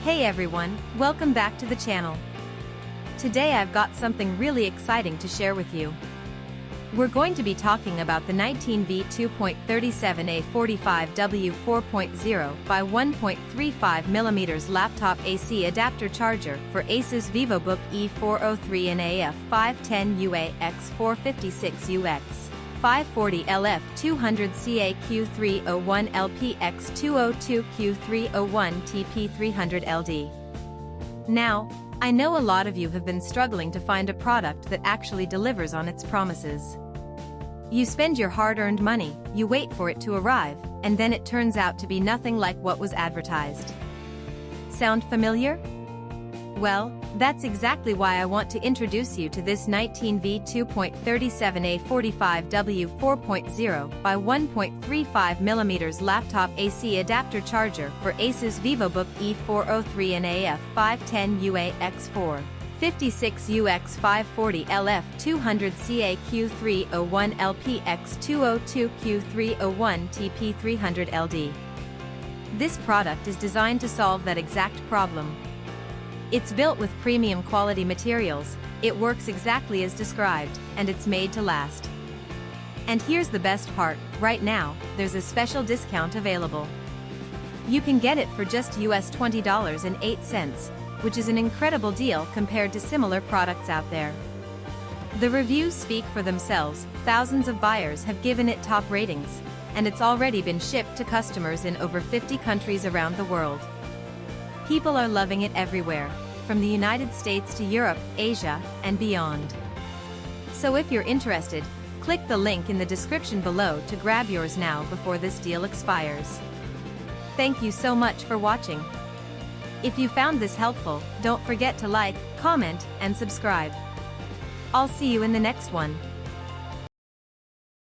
Hey everyone, welcome back to the channel. Today I've got something really exciting to share with you. We're going to be talking about the 19V 2.37A 45W 4.0 by 1.35mm laptop AC adapter charger for Asus VivoBook E403NAF 510UA-X456UX. 540LF200CA-Q301LPX202Q301TP300LD. Now, I know a lot of you have been struggling to find a product that actually delivers on its promises. You spend your hard-earned money, you wait for it to arrive, and then it turns out to be nothing like what was advertised. Sound familiar? Well, that's exactly why I want to introduce you to this 19V 2.37A 45W 4.0 by 1.35mm laptop AC adapter charger for Asus VivoBook E403NAF 510UA-X4, 56UX540LF200CA-Q301LPX202Q301TP300LD. This product is designed to solve that exact problem. It's built with premium quality materials, it works exactly as described, and it's made to last. And here's the best part, right now, there's a special discount available. You can get it for just US $20.08, which is an incredible deal compared to similar products out there. The reviews speak for themselves, thousands of buyers have given it top ratings, and it's already been shipped to customers in over 50 countries around the world. People are loving it everywhere, from the United States to Europe, Asia, and beyond. So if you're interested, click the link in the description below to grab yours now before this deal expires. Thank you so much for watching. If you found this helpful, don't forget to like, comment, and subscribe. I'll see you in the next one.